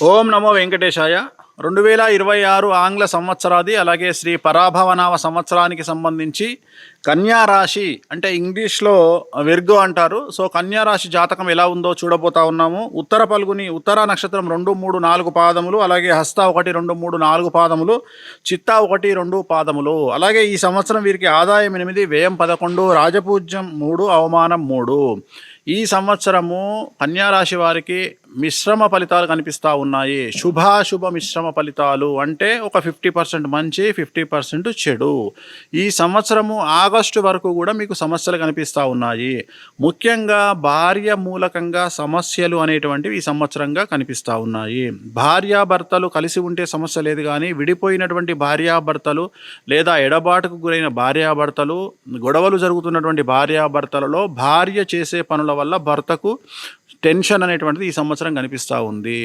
ఓం నమో వెంకటేశాయ. 2026 ఆంగ్ల సంవత్సరాది అలాగే శ్రీ పరాభవనామ సంవత్సరానికి సంబంధించి కన్యా రాశి అంటే ఇంగ్లీష్లో విర్గో అంటారు. సో కన్యా రాశి జాతకం ఎలా ఉందో చూడబోతా ఉన్నాము. ఉత్తర పల్గుని ఉత్తర నక్షత్రం 2, 3, 4 పాదములు, అలాగే హస్త 1, 2, 3, 4 పాదములు, చిత్త 1, 2 పాదములు. అలాగే ఈ సంవత్సరం వీరికి ఆదాయం 8, వ్యయం 11, రాజపూజ్యం 3, అవమానం 3. ఈ సంవత్సరము కన్యారాశి వారికి మిశ్రమ ఫలితాలు కనిపిస్తూ ఉన్నాయి. శుభాశుభ మిశ్రమ ఫలితాలు అంటే ఒక 50% మంచి, 50% చెడు. ఈ సంవత్సరము ఆగస్టు వరకు కూడా మీకు సమస్యలు కనిపిస్తూ ఉన్నాయి. ముఖ్యంగా భార్య మూలకంగా సమస్యలు అనేటువంటివి ఈ సంవత్సరంగా కనిపిస్తూ ఉన్నాయి. భార్యాభర్తలు కలిసి ఉంటే సమస్య లేదు, కానీ విడిపోయినటువంటి భార్యాభర్తలు లేదా ఎడబాటుకు గురైన భార్యాభర్తలు, గొడవలు జరుగుతున్నటువంటి భార్యాభర్తలలో భార్య చేసే పనుల వల్ల భర్తకు టెన్షన్ అనేటువంటిది ఈ సంవత్సరం కనిపిస్తూ ఉంది.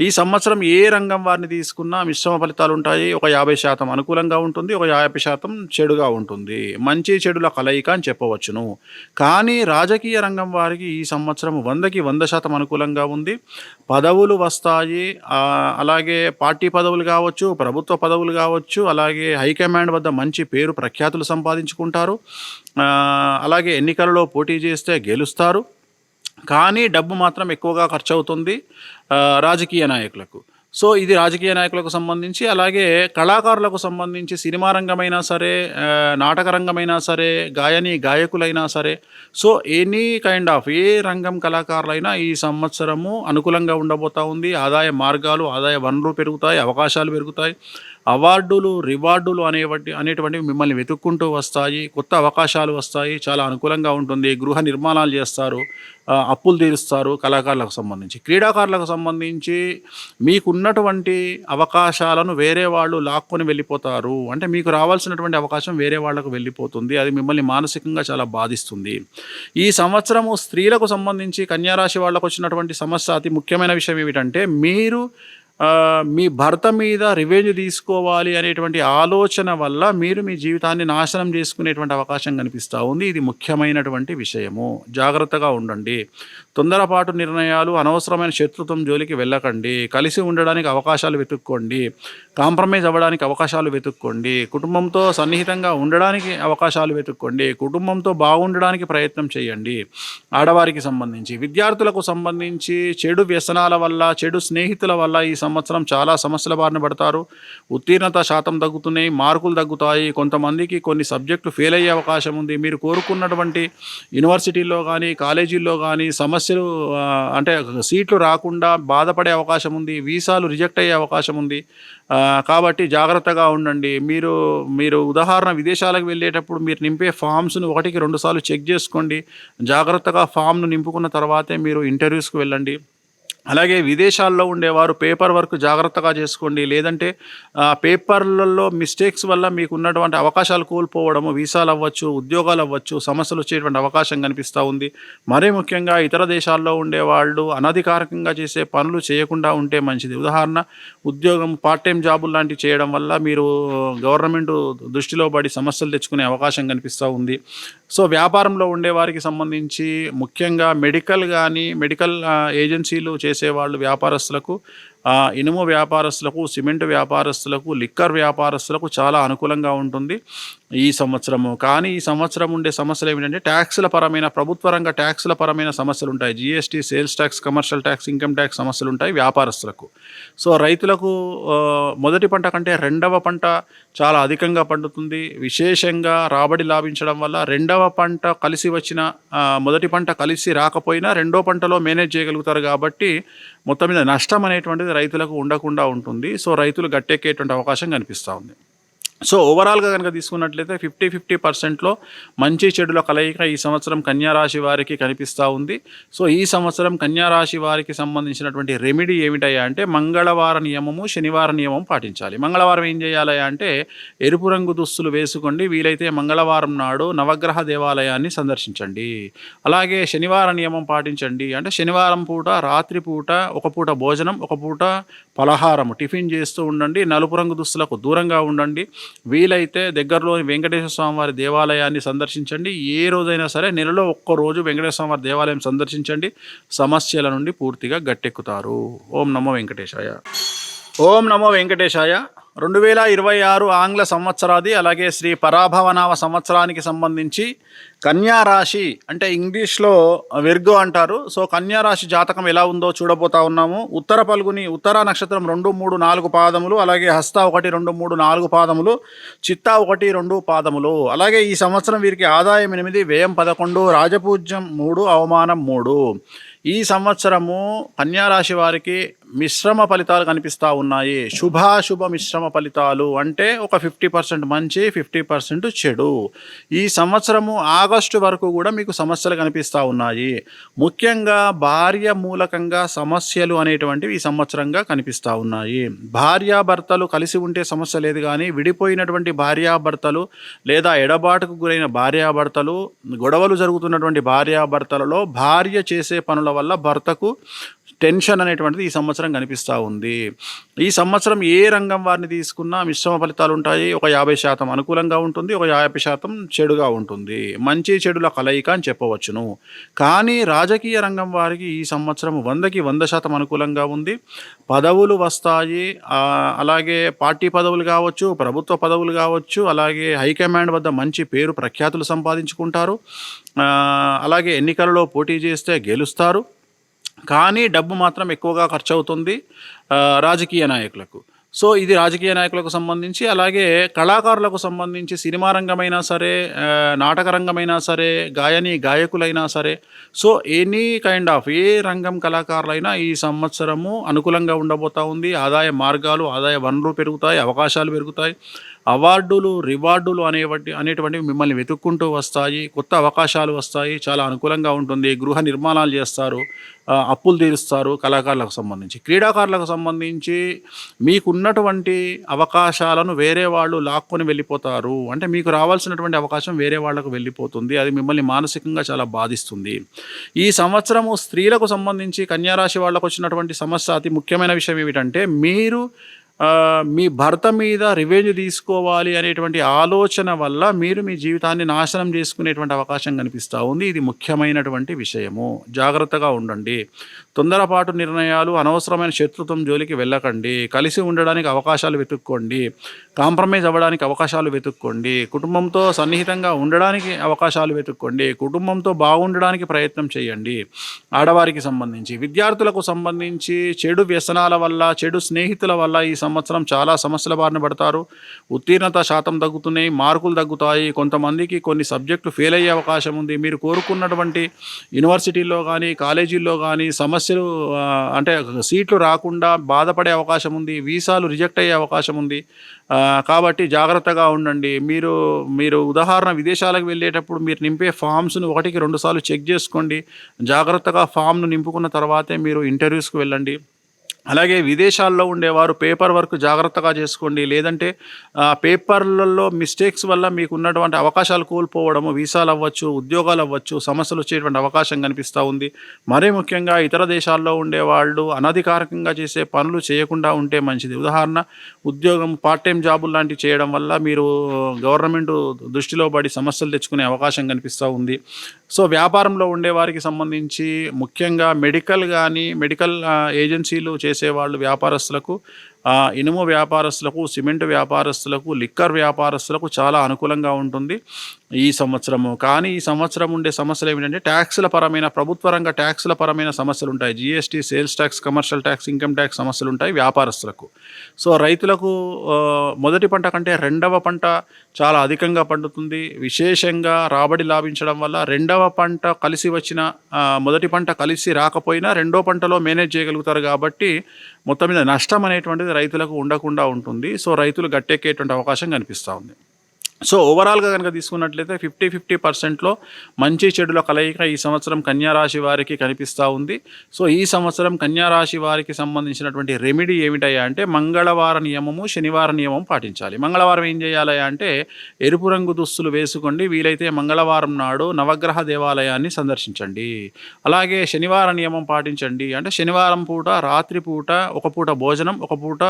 ఈ సంవత్సరం ఏ రంగం వారిని తీసుకున్నా మిశ్రమ ఫలితాలు ఉంటాయి. ఒక 50% అనుకూలంగా ఉంటుంది, ఒక 50% చెడుగా ఉంటుంది. మంచి చెడుల కలయిక అని చెప్పవచ్చును. కానీ రాజకీయ రంగం వారికి ఈ సంవత్సరం 100కి 100% అనుకూలంగా ఉంది. పదవులు వస్తాయి. అలాగే పార్టీ పదవులు కావచ్చు, ప్రభుత్వ పదవులు కావచ్చు, అలాగే హైకమాండ్ వద్ద మంచి పేరు ప్రఖ్యాతులు సంపాదించుకుంటారు. అలాగే ఎన్నికలలో పోటీ చేస్తే గెలుస్తారు. కానీ డబ్బు మాత్రం ఎక్కువగా ఖర్చు అవుతుంది రాజకీయ నాయకులకు. సో ఇది రాజకీయ నాయకులకు సంబంధించి. అలాగే కళాకారులకు సంబంధించి సినిమా రంగమైనా సరే, నాటక రంగమైనా సరే, గాయకులైనా సరే, సో ఎనీ కైండ్ ఆఫ్ ఏ రంగం కళాకారులైనా ఈ సంవత్సరము అనుకూలంగా ఉండబోతూ ఉంది. ఆదాయ మార్గాలు, ఆదాయ వనరులు పెరుగుతాయి, అవకాశాలు పెరుగుతాయి. అవార్డులు, రివార్డులు అనేటువంటివి మిమ్మల్ని వెతుక్కుంటూ వస్తాయి. కొత్త అవకాశాలు వస్తాయి. చాలా అనుకూలంగా ఉంటుంది. గృహ నిర్మాణాలు చేస్తారు, అప్పులు తీరుస్తారు. కళాకారులకు సంబంధించి, క్రీడాకారులకు సంబంధించి మీకున్నటువంటి అవకాశాలను వేరే వాళ్ళు లాక్కొని వెళ్ళిపోతారు. అంటే మీకు రావాల్సినటువంటి అవకాశం వేరే వాళ్ళకు వెళ్ళిపోతుంది. అది మిమ్మల్ని మానసికంగా చాలా బాధిస్తుంది. ఈ సంవత్సరము స్త్రీలకు సంబంధించి కన్యారాశి వాళ్ళకు వచ్చినటువంటి సమస్య, అతి ముఖ్యమైన విషయం ఏమిటంటే, మీరు మీ భర్త మీద రివెంజ్ తీసుకోవాలి అనేటువంటి ఆలోచన వల్ల మీరు మీ జీవితాన్ని నాశనం చేసుకునేటువంటి అవకాశం కనిపిస్తూ ఉంది. ఇది ముఖ్యమైనటువంటి విషయము. జాగ్రత్తగా ఉండండి. తొందరపాటు నిర్ణయాలు, అనవసరమైన శత్రుత్వం జోలికి వెళ్ళకండి. కలిసి ఉండడానికి అవకాశాలు వెతుక్కోండి. కాంప్రమైజ్ అవ్వడానికి అవకాశాలు వెతుక్కోండి. కుటుంబంతో సన్నిహితంగా ఉండడానికి అవకాశాలు వెతుక్కోండి. కుటుంబంతో బాగుండడానికి ప్రయత్నం చేయండి. ఆడవారికి సంబంధించి, విద్యార్థులకు సంబంధించి చెడు వ్యసనాల వల్ల, చెడు స్నేహితుల వల్ల ఈ సంవత్సరం చాలా సమస్యల బారిన పడతారు. ఉత్తీర్ణత శాతం తగ్గుతున్నాయి, మార్కులు తగ్గుతాయి. కొంతమందికి కొన్ని సబ్జెక్టులు ఫెయిల్ అయ్యే అవకాశం ఉంది. మీరు కోరుకున్నటువంటి యూనివర్సిటీల్లో కానీ, కాలేజీల్లో కానీ సమస్యలు అంటే సీట్లు రాకుండా బాధపడే అవకాశం ఉంది. వీసాలు రిజెక్ట్ అయ్యే అవకాశం ఉంది. కాబట్టి జాగ్రత్తగా ఉండండి. మీరు ఉదాహరణ విదేశాలకు వెళ్ళేటప్పుడు మీరు నింపే ఫామ్స్ను 1కి 2 సార్లు చెక్ చేసుకోండి. జాగ్రత్తగా ఫామ్ను నింపుకున్న తర్వాతే మీరు ఇంటర్వ్యూస్కి వెళ్ళండి. అలాగే విదేశాల్లో ఉండేవారు పేపర్ వర్క్ జాగ్రత్తగా చేసుకోండి. లేదంటే పేపర్లలో మిస్టేక్స్ వల్ల మీకు ఉన్నటువంటి అవకాశాలు కోల్పోవడము, వీసాలు అవ్వచ్చు, ఉద్యోగాలు అవ్వచ్చు, సమస్యలు వచ్చేటువంటి అవకాశం కనిపిస్తూ ఉంది. మరీ ముఖ్యంగా ఇతర దేశాల్లో ఉండేవాళ్ళు అనధికారికంగా చేసే పనులు చేయకుండా ఉంటే మంచిది. ఉదాహరణ, ఉద్యోగం, పార్ట్ టైం జాబులు లాంటివి చేయడం వల్ల మీరు గవర్నమెంట్ దృష్టిలో పడి సమస్యలు తెచ్చుకునే అవకాశం కనిపిస్తూ ఉంది. సో వ్యాపారంలో ఉండేవారికి సంబంధించి ముఖ్యంగా మెడికల్ ఏజెన్సీలు చేసేవాళ్ళు, వ్యాపారస్తులకు, ఇనుము వ్యాపారస్తులకు, సిమెంట్ వ్యాపారస్తులకు, లిక్కర్ వ్యాపారస్తులకు చాలా అనుకూలంగా ఉంటుంది ఈ సంవత్సరము. కానీ ఈ సంవత్సరం ఉండే సమస్యలు ఏమిటంటే, ట్యాక్సుల పరమైన, ప్రభుత్వ రంగ ట్యాక్సుల పరమైన సమస్యలు ఉంటాయి. GST, sales tax, commercial tax, income tax సమస్యలు ఉంటాయి వ్యాపారస్తులకు. సో రైతులకు మొదటి పంట కంటే రెండవ పంట చాలా అధికంగా పండుతుంది. విశేషంగా రాబడి లాభించడం వల్ల రెండవ పంట కలిసి వచ్చిన, మొదటి పంట కలిసి రాకపోయినా రెండో పంటలో మేనేజ్ చేయగలుగుతారు. కాబట్టి మొత్తం మీద నష్టం అనేటువంటిది రైతులకు ఉండకుండా ఉంటుంది. సో రైతులు గట్టెక్కేటువంటి అవకాశం కనిపిస్తూ ఉంది. సో ఓవరాల్గా కనుక తీసుకున్నట్లయితే 50-50%లో మంచి చెడుల కలయిక ఈ సంవత్సరం కన్యారాశి వారికి కనిపిస్తూ ఉంది. సో ఈ సంవత్సరం కన్యారాశి వారికి సంబంధించినటువంటి రెమెడీ ఏమిటయ్యా అంటే, మంగళవార నియమము, శనివార నియమం పాటించాలి. మంగళవారం ఏం చేయాలి అంటే, ఎరుపు రంగు దుస్తులు వేసుకోండి. వీలైతే మంగళవారం నాడు నవగ్రహ దేవాలయాన్ని సందర్శించండి. అలాగే శనివార నియమం పాటించండి. అంటే శనివారం పూట, రాత్రి పూట, ఒక పూట భోజనం, ఒక పూట పలహారం, టిఫిన్ చేస్తూ ఉండండి. నలుపు రంగు దుస్తులకు దూరంగా ఉండండి. వీలైతే దగ్గరలోని వెంకటేశ్వర స్వామి వారి దేవాలయాన్ని సందర్శించండి. ఏ రోజైనా సరే నెలలో ఒక్కరోజు వెంకటేశ్వర స్వామి వారి దేవాలయం సందర్శించండి. సమస్యల నుండి పూర్తిగా గట్టెక్కుతారు. ఓం నమో వెంకటేశాయ. ఓం నమో వెంకటేశాయ. 2026 ఆంగ్ల సంవత్సరాది అలాగే శ్రీ పరాభవనామ సంవత్సరానికి సంబంధించి కన్యా రాశి అంటే ఇంగ్లీష్లో విర్గో అంటారు. సో కన్యా రాశి జాతకం ఎలా ఉందో చూడబోతా ఉన్నాము. ఉత్తర పల్గుని ఉత్తర నక్షత్రం 2, 3, 4 పాదములు, అలాగే హస్త 1, 2, 3, 4 పాదములు, చిత్త 1, 2 పాదములు. అలాగే ఈ సంవత్సరం వీరికి ఆదాయం 8, వ్యయం 11, రాజపూజ్యం 3, అవమానం 3. ఈ సంవత్సరము కన్యారాశి వారికి మిశ్రమ ఫలితాలు కనిపిస్తూ ఉన్నాయి. శుభాశుభ మిశ్రమ ఫలితాలు అంటే ఒక 50% మంచి, 50% చెడు. ఈ సంవత్సరము ఆగస్టు వరకు కూడా మీకు సమస్యలు కనిపిస్తూ ఉన్నాయి. ముఖ్యంగా భార్య మూలకంగా సమస్యలు అనేటువంటివి ఈ సంవత్సరంగా కనిపిస్తూ ఉన్నాయి. భార్యాభర్తలు కలిసి ఉంటే సమస్య లేదు, కానీ విడిపోయినటువంటి భార్యాభర్తలు లేదా ఎడబాటుకు గురైన భార్యాభర్తలు, గొడవలు జరుగుతున్నటువంటి భార్యాభర్తలలో భార్య చేసే పనుల వల్ల భర్తకు టెన్షన్ అనేటువంటిది ఈ సంవత్సరం కనిపిస్తూ ఉంది. ఈ సంవత్సరం ఏ రంగం వారిని తీసుకున్నా మిశ్రమ ఫలితాలు ఉంటాయి. ఒక 50% అనుకూలంగా ఉంటుంది, ఒక 50% చెడుగా ఉంటుంది. మంచి చెడుల కలయిక అని చెప్పవచ్చును. కానీ రాజకీయ రంగం వారికి ఈ సంవత్సరం 100కి 100% అనుకూలంగా ఉంది. పదవులు వస్తాయి. అలాగే పార్టీ పదవులు కావచ్చు, ప్రభుత్వ పదవులు కావచ్చు, అలాగే హైకమాండ్ వద్ద మంచి పేరు ప్రఖ్యాతులు సంపాదించుకుంటారు. అలాగే ఎన్నికలలో పోటీ చేస్తే గెలుస్తారు. కానీ డబ్బు మాత్రం ఎక్కువగా ఖర్చు అవుతుంది రాజకీయ నాయకులకు. సో ఇది రాజకీయ నాయకులకు సంబంధించి. అలాగే కళాకారులకు సంబంధించి సినిమా రంగమైనా సరే, నాటక రంగమైనా సరే, గాయకులైనా సరే, సో ఎనీ కైండ్ ఆఫ్ ఏ రంగం కళాకారులైనా ఈ సంవత్సరము అనుకూలంగా ఉండబోతూ ఉంది. ఆదాయ మార్గాలు, ఆదాయ వనరులు పెరుగుతాయి, అవకాశాలు పెరుగుతాయి. అవార్డులు, రివార్డులు అనేటువంటివి మిమ్మల్ని వెతుక్కుంటూ వస్తాయి. కొత్త అవకాశాలు వస్తాయి. చాలా అనుకూలంగా ఉంటుంది. గృహ నిర్మాణాలు చేస్తారు, అప్పులు తీరుస్తారు. కళాకారులకు సంబంధించి, క్రీడాకారులకు సంబంధించి మీకున్నటువంటి అవకాశాలను వేరే వాళ్ళు లాక్కొని వెళ్ళిపోతారు. అంటే మీకు రావాల్సినటువంటి అవకాశం వేరే వాళ్ళకు వెళ్ళిపోతుంది. అది మిమ్మల్ని మానసికంగా చాలా బాధిస్తుంది. ఈ సంవత్సరము స్త్రీలకు సంబంధించి కన్యారాశి వాళ్ళకు వచ్చినటువంటి సమస్య, అతి ముఖ్యమైన విషయం ఏమిటంటే, మీరు మీ భర్త మీద రివెంజ్ తీసుకోవాలి అనేటువంటి ఆలోచన వల్ల మీరు మీ జీవితాన్ని నాశనం చేసుకునేటువంటి అవకాశం కనిపిస్తూ ఉంది. ఇది ముఖ్యమైనటువంటి విషయము. జాగ్రత్తగా ఉండండి. తొందరపాటు నిర్ణయాలు, అనవసరమైన శత్రుత్వం జోలికి వెళ్ళకండి. కలిసి ఉండడానికి అవకాశాలు వెతుక్కోండి. కాంప్రమైజ్ అవ్వడానికి అవకాశాలు వెతుక్కోండి. కుటుంబంతో సన్నిహితంగా ఉండడానికి అవకాశాలు వెతుక్కోండి. కుటుంబంతో బాగుండడానికి ప్రయత్నం చేయండి. ఆడవారికి సంబంధించి, విద్యార్థులకు సంబంధించి చెడు వ్యసనాల వల్ల, చెడు స్నేహితుల వల్ల ఈ సంవత్సరం చాలా సమస్యల బారిన పడతారు. ఉత్తీర్ణత శాతం తగ్గుతున్నాయి, మార్కులు తగ్గుతాయి. కొంతమందికి కొన్ని సబ్జెక్టులు ఫెయిల్ అయ్యే అవకాశం ఉంది. మీరు కోరుకున్నటువంటి యూనివర్సిటీల్లో కానీ, కాలేజీల్లో కానీ సమస్యలు అంటే సీట్లు రాకుండా బాధపడే అవకాశం ఉంది. వీసాలు రిజెక్ట్ అయ్యే అవకాశం ఉంది. కాబట్టి జాగ్రత్తగా ఉండండి. మీరు ఉదాహరణ విదేశాలకు వెళ్ళేటప్పుడు మీరు నింపే ఫామ్స్ను 1కి 2 సార్లు చెక్ చేసుకోండి. జాగ్రత్తగా ఫామ్ను నింపుకున్న తర్వాతే మీరు ఇంటర్వ్యూస్కి వెళ్ళండి. అలాగే విదేశాల్లో ఉండేవారు పేపర్ వర్క్ జాగ్రత్తగా చేసుకోండి. లేదంటే పేపర్లలో మిస్టేక్స్ వల్ల మీకు ఉన్నటువంటి అవకాశాలు కోల్పోవడము, వీసాలు అవ్వచ్చు, ఉద్యోగాలు అవ్వచ్చు, సమస్యలు వచ్చేటువంటి అవకాశం కనిపిస్తూ ఉంది. మరీ ముఖ్యంగా ఇతర దేశాల్లో ఉండేవాళ్ళు అనధికారికంగా చేసే పనులు చేయకుండా ఉంటే మంచిది. ఉదాహరణ, ఉద్యోగం, పార్ట్ టైం జాబులు లాంటివి చేయడం వల్ల మీరు గవర్నమెంట్ దృష్టిలో పడి సమస్యలు తెచ్చుకునే అవకాశం కనిపిస్తూ ఉంది. సో వ్యాపారంలో ఉండేవారికి సంబంధించి ముఖ్యంగా మెడికల్ ఏజెన్సీలు చేసేవాళ్ళు, వ్యాపారస్తులకు, ఇనుము వ్యాపారస్తులకు, సిమెంట్ వ్యాపారస్తులకు, లిక్కర్ వ్యాపారస్తులకు చాలా అనుకూలంగా ఉంటుంది ఈ సంవత్సరము. కానీ ఈ సంవత్సరం ఉండే సమస్యలు ఏమిటంటే, ట్యాక్సుల పరమైన, ప్రభుత్వ రంగ ట్యాక్సుల పరమైన సమస్యలు ఉంటాయి. GST, sales tax, commercial tax, income tax సమస్యలు ఉంటాయి వ్యాపారస్తులకు. సో రైతులకు మొదటి పంట కంటే రెండవ పంట చాలా అధికంగా పండుతుంది. విశేషంగా రాబడి లాభించడం వల్ల రెండవ పంట కలిసి వచ్చిన, మొదటి పంట కలిసి రాకపోయినా రెండో పంటలో మేనేజ్ చేయగలుగుతారు. కాబట్టి మొత్తం మీద నష్టం అనేటువంటిది రైతులకు ఉండకుండా ఉంటుంది. సో రైతులు గట్టెక్కేటువంటి అవకాశం కనిపిస్తూ ఉంది. సో ఓవరాల్గా కనుక తీసుకున్నట్లయితే 50-50%లో మంచి చెడుల కలయిక ఈ సంవత్సరం కన్యారాశి వారికి కనిపిస్తూ ఉంది. సో ఈ సంవత్సరం కన్యారాశి వారికి సంబంధించినటువంటి రెమెడీ ఏమిటయ్యా అంటే మంగళవార నియమము, శనివార నియమం పాటించాలి. మంగళవారం ఏం చేయాలి అంటే ఎరుపు రంగు దుస్తులు వేసుకోండి. వీలైతే మంగళవారం నాడు నవగ్రహ దేవాలయాన్ని సందర్శించండి. అలాగే శనివార నియమం పాటించండి. అంటే శనివారం పూట రాత్రి పూట ఒక పూట భోజనం, ఒక పూట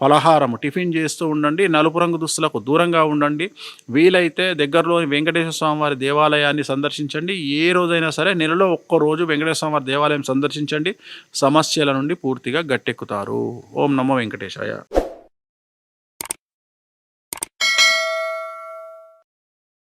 పలహారము టిఫిన్ చేస్తూ ఉండండి. నలుపు రంగు దుస్తులకు దూరంగా ఉండండి. వీలైతే దగ్గరలోని వెంకటేశ్వర స్వామి వారి దేవాలయాన్ని సందర్శించండి. ఏ రోజైనా సరే నెలలో ఒక్కరోజు వెంకటేశ్వర స్వామి వారి దేవాలయం సందర్శించండి. సమస్యల నుండి పూర్తిగా గట్టెక్కుతారు. ఓం నమో వెంకటేశాయ.